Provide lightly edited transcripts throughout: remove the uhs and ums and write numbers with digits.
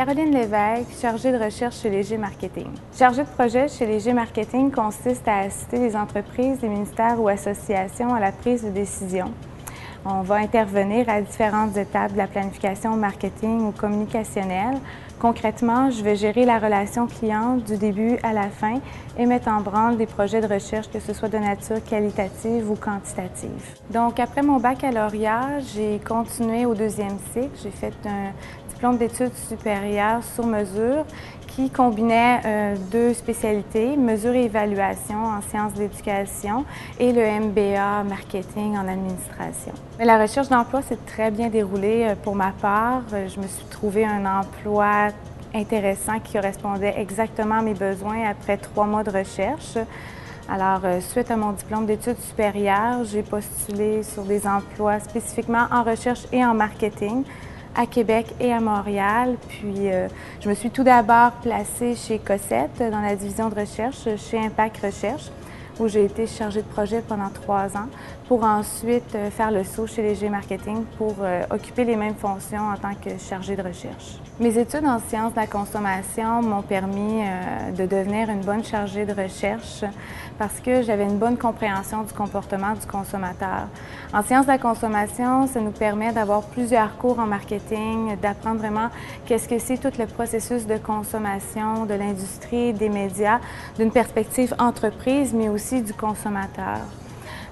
Caroline Lévesque, chargée de recherche chez Léger Marketing. Chargée de projet chez Léger Marketing consiste à assister les entreprises, les ministères ou associations à la prise de décision. On va intervenir à différentes étapes de la planification marketing ou communicationnelle. Concrètement, je vais gérer la relation client du début à la fin et mettre en branle des projets de recherche, que ce soit de nature qualitative ou quantitative. Donc, après mon baccalauréat, j'ai continué au deuxième cycle. J'ai fait un diplôme d'études supérieures sur mesure qui combinait deux spécialités, mesure et évaluation en sciences de l'éducation et le MBA marketing en administration. Mais la recherche d'emploi s'est très bien déroulée pour ma part. Je me suis trouvé un emploi intéressant qui correspondait exactement à mes besoins après 3 mois de recherche. Alors, suite à mon diplôme d'études supérieures, j'ai postulé sur des emplois spécifiquement en recherche et en marketing à Québec et à Montréal. Puis, je me suis tout d'abord placée chez Cossette dans la division de recherche, chez Impact Recherche, où j'ai été chargée de projet pendant 3 ans, pour ensuite faire le saut chez Léger Marketing pour occuper les mêmes fonctions en tant que chargée de recherche. Mes études en sciences de la consommation m'ont permis de devenir une bonne chargée de recherche parce que j'avais une bonne compréhension du comportement du consommateur. En sciences de la consommation, ça nous permet d'avoir plusieurs cours en marketing, d'apprendre vraiment qu'est-ce que c'est tout le processus de consommation de l'industrie, des médias, d'une perspective entreprise, mais aussi du consommateur.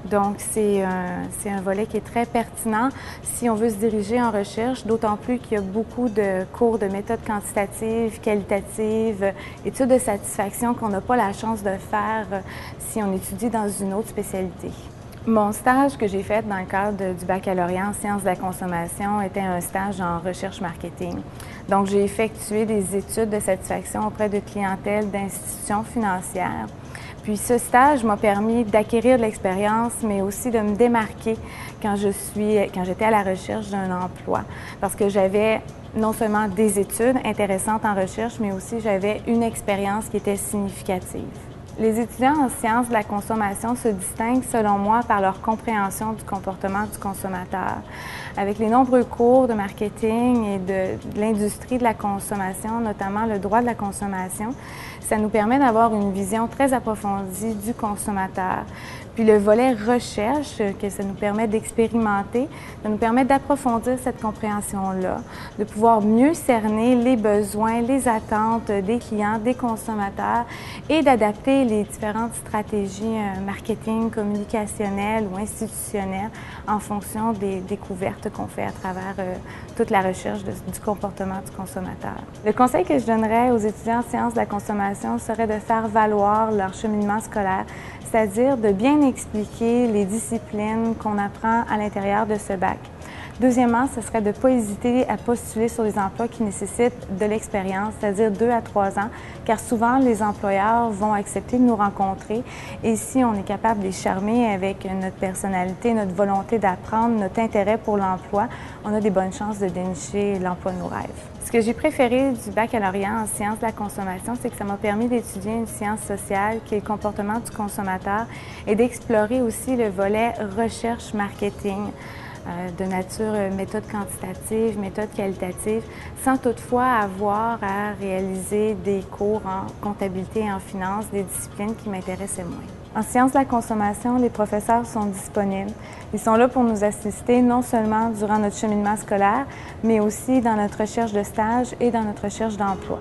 Donc, c'est un volet qui est très pertinent si on veut se diriger en recherche, d'autant plus qu'il y a beaucoup de cours de méthodes quantitatives, qualitatives, études de satisfaction qu'on n'a pas la chance de faire si on étudie dans une autre spécialité. Mon stage que j'ai fait dans le cadre du baccalauréat en sciences de la consommation était un stage en recherche marketing. Donc, j'ai effectué des études de satisfaction auprès de clientèle d'institutions financières. Puis ce stage m'a permis d'acquérir de l'expérience, mais aussi de me démarquer quand j'étais à la recherche d'un emploi. Parce que j'avais non seulement des études intéressantes en recherche, mais aussi j'avais une expérience qui était significative. Les étudiants en sciences de la consommation se distinguent, selon moi, par leur compréhension du comportement du consommateur. Avec les nombreux cours de marketing et de l'industrie de la consommation, notamment le droit de la consommation, ça nous permet d'avoir une vision très approfondie du consommateur. Puis le volet recherche, que ça nous permet d'expérimenter, ça nous permet d'approfondir cette compréhension-là, de pouvoir mieux cerner les besoins, les attentes des clients, des consommateurs et d'adapter les différentes stratégies marketing, communicationnelles ou institutionnelles en fonction des découvertes qu'on fait à travers toute la recherche du comportement du consommateur. Le conseil que je donnerais aux étudiants en sciences de la consommation serait de faire valoir leur cheminement scolaire, c'est-à-dire de bien expliquer les disciplines qu'on apprend à l'intérieur de ce bac. Deuxièmement, ce serait de ne pas hésiter à postuler sur des emplois qui nécessitent de l'expérience, c'est-à-dire 2 à 3 ans, car souvent les employeurs vont accepter de nous rencontrer et si on est capable de les charmer avec notre personnalité, notre volonté d'apprendre, notre intérêt pour l'emploi, on a des bonnes chances de dénicher l'emploi de nos rêves. Ce que j'ai préféré du baccalauréat en sciences de la consommation, c'est que ça m'a permis d'étudier une science sociale qui est le comportement du consommateur et d'explorer aussi le volet recherche marketing de nature méthode quantitative, méthode qualitative, sans toutefois avoir à réaliser des cours en comptabilité et en finance, des disciplines qui m'intéressaient moins. En sciences de la consommation, les professeurs sont disponibles. Ils sont là pour nous assister non seulement durant notre cheminement scolaire, mais aussi dans notre recherche de stage et dans notre recherche d'emploi.